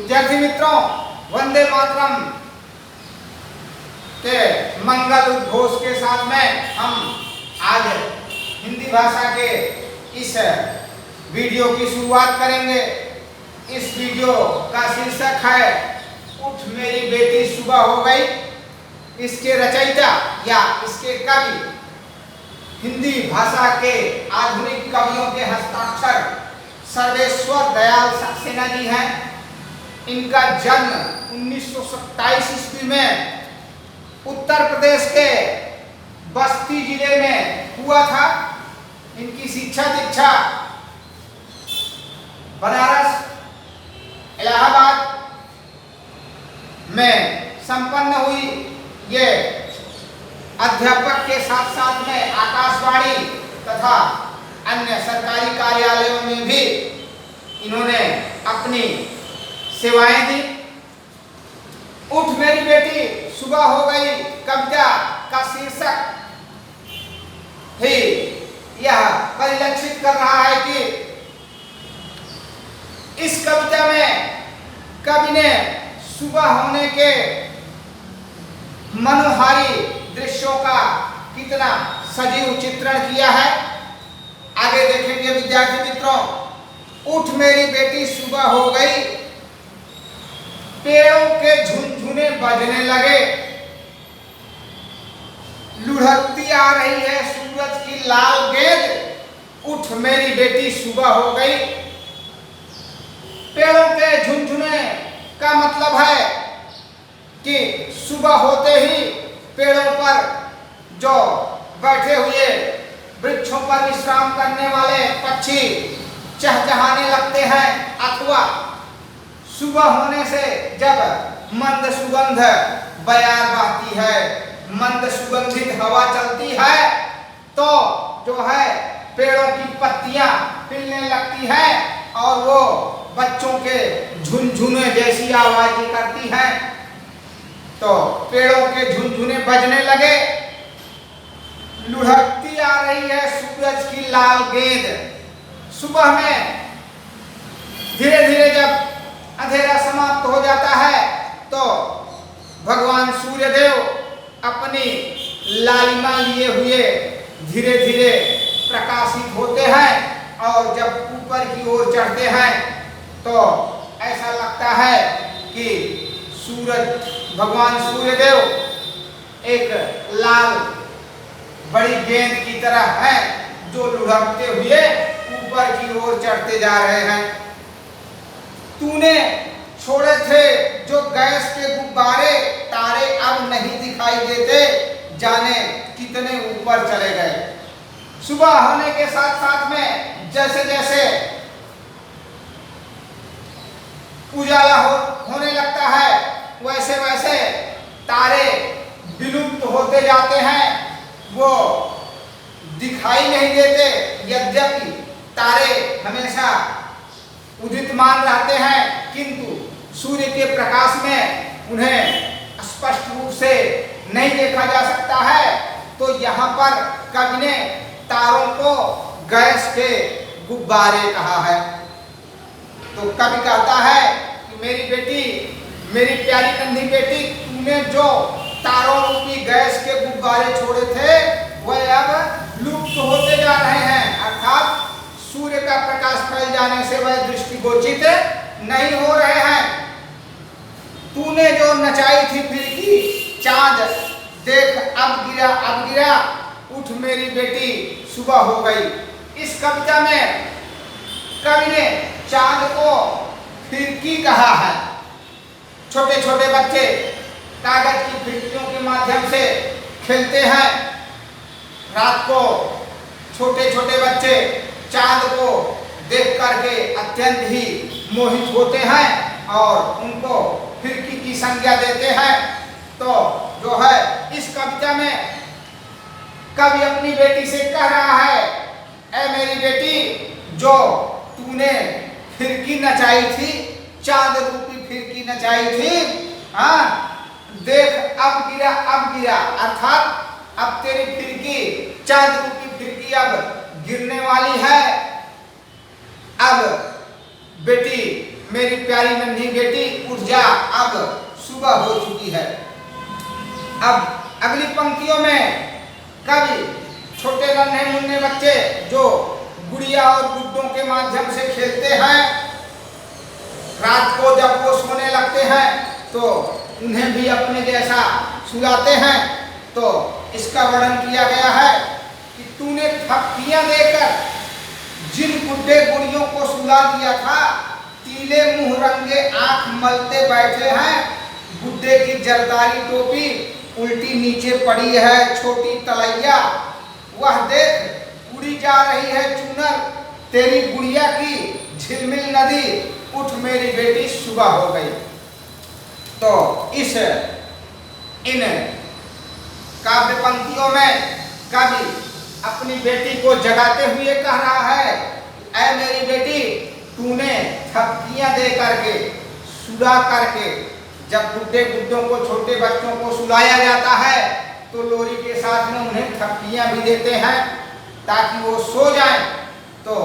विद्यार्थी मित्रों, वंदे मातरम के मंगल उद्घोष के साथ में हम आज हिंदी भाषा के इस वीडियो की शुरुआत करेंगे। इस वीडियो का शीर्षक है उठ मेरी बेटी सुबह हो गई। इसके रचयिता या इसके कवि हिंदी भाषा के आधुनिक कवियों के हस्ताक्षर सर्वेश्वर दयाल सक्सेना जी हैं। इनका जन्म 1927 ईस्वी में उत्तर प्रदेश के बस्ती जिले में हुआ था। इनकी शिक्षा दीक्षा बनारस, इलाहाबाद में संपन्न हुई। ये अध्यापक के साथ साथ में आकाशवाणी तथा अन्य सरकारी कार्यालयों में भी इन्होंने अपनी सेवाएं दी। उठ मेरी बेटी सुबह हो गई कविता का शीर्षक ही यह परिलक्षित कर रहा है कि इस कविता में कवि ने सुबह होने के मनोहारी दृश्यों का कितना सजीव चित्रण किया है। आगे देखेंगे विद्यार्थी मित्रों। उठ मेरी बेटी सुबह हो गई, पेड़ों के झुनझुने बजने लगे, लुढ़कती आ रही है सूरज की लाल गेंद। उठ मेरी बेटी सुबह हो गई। पेड़ों के झुनझुने का मतलब है कि सुबह होते ही पेड़ों पर जो बैठे हुए वृक्षों पर विश्राम करने वाले पक्षी चहचहाने लगते हैं, अथवा सुबह होने से जब मंद सुगंध बयार बहती है, मंद सुगंधित हवा चलती है, तो जो है पेड़ों की पत्तियां हिलने लगती हैं और वो बच्चों के झुनझुने जैसी आवाजें करती हैं। तो पेड़ों के झुनझुने बजने लगे, लुढ़कती आ रही है सूरज की लाल गेंद। सुबह में धीरे धीरे जब अंधेरा समाप्त हो जाता है तो भगवान सूर्यदेव अपनी लालिमा लिए हुए धीरे धीरे प्रकाशित होते हैं और जब ऊपर की ओर चढ़ते हैं तो ऐसा लगता है कि भगवान सूर्यदेव एक लाल बड़ी गेंद की तरह है जो लुढ़कते हुए ऊपर की ओर चढ़ते जा रहे हैं। तूने छोड़े थे जो गैस के गुब्बारे, तारे अब नहीं दिखाई देते, जाने कितने ऊपर चले गए। सुबह होने के साथ साथ में जैसे जैसे उजाला होने लगता है वैसे वैसे तारे विलुप्त होते जाते हैं, वो दिखाई नहीं देते। यद्यपि तारे हमेशा उदितमान रहते हैं किंतु सूर्य के प्रकाश में उन्हें स्पष्ट रूप से नहीं देखा जा सकता है। तो यहाँ पर कवि ने तारों को गैस के गुब्बारे कहा है। तो कवि कहता है कि मेरी बेटी, मेरी प्यारी नन्ही बेटी, तूने जो तारों रूपी गैस के गुब्बारे छोड़े थे वह अब लुप्त होते जा रहे हैं, अर्थात सूर्य का प्रकाश फैल जाने से वह दृष्टिगोचित नहीं हो रहे हैं। तूने जो नचाई थी फिरकी, चांद देख अब गिरा, अब गिरा, उठ मेरी बेटी सुबह हो गई। इस कविता में कवि ने चांद को फिरकी कहा है। छोटे छोटे बच्चे कागज की फिरकियों के माध्यम से खेलते हैं। रात को छोटे छोटे बच्चे चांद को देख करके अत्यंत ही मोहित होते हैं और उनको फिरकी की संज्ञा देते हैं। तो जो है इस कविता में कवि अपनी बेटी से कह रहा है, ऐ मेरी बेटी, जो तूने फिरकी नचाई थी, चांद रूपी फिरकी नचाई थी, हाँ, देख अब गिरा, अब गिरा, अर्थात अब तेरी फिरकी, चांद रूपी फिरकी अब गिरने वाली है। अब बेटी मेरी प्यारी नन्ही बेटी उठ जा, अब सुबह हो चुकी है। अब अगली पंक्तियों में कवि छोटे नन्हे मुन्ने बच्चे जो गुड़िया और गुड्डों के माध्यम से खेलते हैं, रात को जब वो सोने लगते हैं तो उन्हें भी अपने जैसा सुलाते हैं। तो इसका वर्णन किया गया है कि तूने थपकियां देकर जिन गुड्डे गुड़ियों को सुला दिया था, तीले मुंह रंगे आंख मलते बैठे हैं। गुड्डे की जरदारी टोपी उल्टी नीचे पड़ी है, छोटी तलैया वह देख उड़ी जा रही है चूनर, तेरी गुड़िया की झिलमिल नदी, उठ मेरी बेटी सुबह हो गई। तो इन काव्य पंक्तियों में कवि अपनी बेटी को जगाते हुए कह रहा है, ऐ मेरी बेटी, तूने थपकियां दे करके सुला करके, जब बुड्ढे बुड्ढों को छोटे बच्चों को सुलाया जाता है तो लोरी के साथ में उन्हें थपकियां भी देते हैं ताकि वो सो जाएं। तो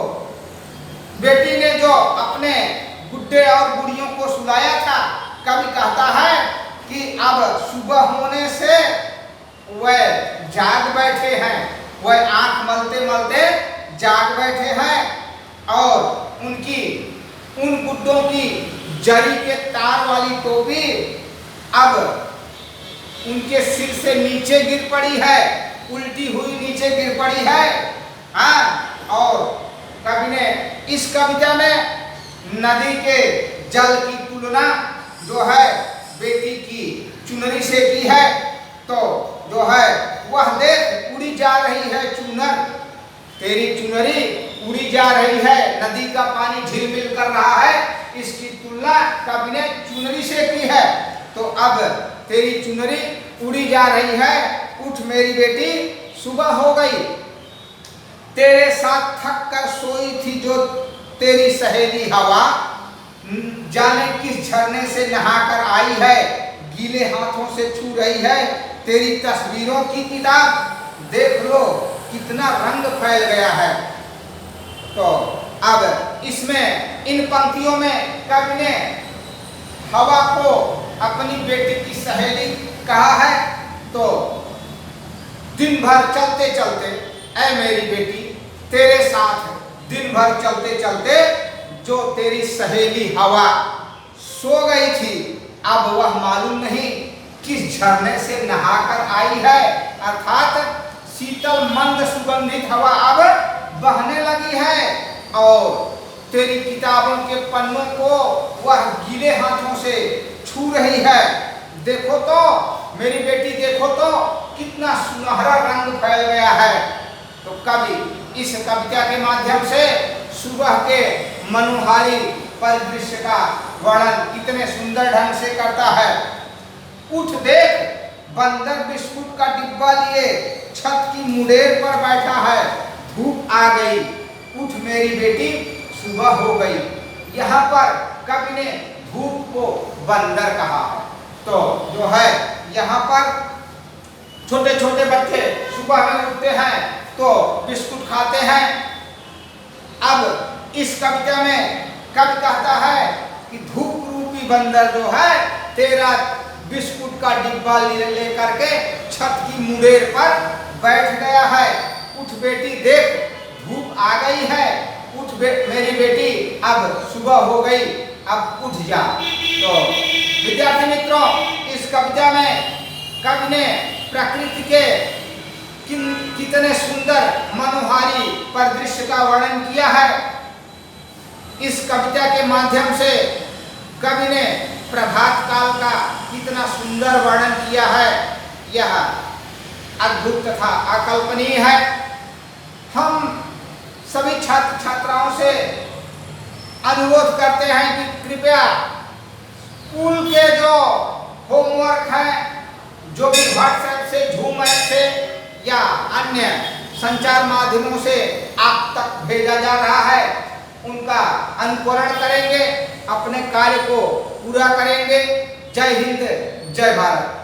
बेटी ने जो अपने बुड्ढे और बुढ़ियों को सुलाया था, कवि कहता है कि अब सुबह होने से वह जाग बैठे हैं, वह आंख मलते मलते जाग बैठे हैं और उन गुड्डों की जरी के तार वाली टोपी अब उनके सिर से नीचे गिर पड़ी है, उल्टी हुई नीचे गिर पड़ी है। और कवि ने इस कविता में नदी के जल की तुलना जो है बेटी की चुनरी से की है। तो जो है वह देख उड़ी जा रही है चुनर, तेरी चुनरी उड़ी जा रही है, नदी का पानी झिलमिल कर रहा है, इसकी तुलना कवि ने चुनरी से की है। तो अब तेरी चुनरी उड़ी जा रही है, उठ मेरी बेटी सुबह हो गई। तेरे साथ थक कर सोई थी जो तेरी सहेली हवा, जाने किस झरने से नहाकर आई है, गीले हाथों से छू रही है तेरी तस्वीरों की किताब, देख लो कितना रंग फैल गया है। तो अब इसमें इन पंक्तियों में कवि ने हवा को अपनी बेटी की सहेली कहा है। तो दिन भर चलते चलते, ऐ मेरी बेटी, तेरे साथ दिन भर चलते चलते जो तेरी सहेली हवा सो गई थी, अब वह मालूम नहीं किस झरने से नहाकर आई है, अर्थात शीतल मंद सुगंधित हवा अब बहने लगी है और तेरी किताबों के पन्नों को वह गीले हाथों से छू रही है। देखो तो मेरी बेटी, देखो तो कितना सुनहरा रंग फैल गया है। तो कवि इस कविता के माध्यम से सुबह के मनोहारी परिदृश्य का वर्णन कितने सुंदर ढंग से करता है। उठ देख, बंदर बिस्कुट का डिब्बा लिए छत की मुंडेर पर बैठा है, धूप आ गई, उठ मेरी बेटी सुबह हो गई। यहाँ पर कवि ने धूप को बंदर कहा है। तो जो है यहाँ पर छोटे छोटे बच्चे सुबह में उठते हैं तो बिस्कुट खाते हैं। अब इस कविता में कवि कहता है कि धूप रूपी बंदर जो है तेरा बिस्कुट का डिब्बा ले करके छत की मुंडेर पर बैठ गया है। उठ बेटी देख, धूप आ गई है, उठ मेरी बेटी, अब सुबह हो गई, अब उठ जा। तो विद्यार्थी मित्रों, इस कविता में कवि ने प्रकृति के कितने सुंदर मनोहारी परिदृश्य का वर्णन किया है। इस कविता के माध्यम से कवि ने प्रभात काल का कितना सुंदर वर्णन किया है, यह अद्भुत तथा अकल्पनीय है। हम सभी छात्र छात्राओं से अनुरोध करते हैं कि कृपया स्कूल के जो होमवर्क हैं, जो भी व्हाट्सएप से, जूम ऐप से या अन्य संचार माध्यमों से आप तक भेजा जा रहा है, उनका अनुकरण करेंगे, अपने कार्य को पूरा करेंगे। जय हिंद, जय भारत।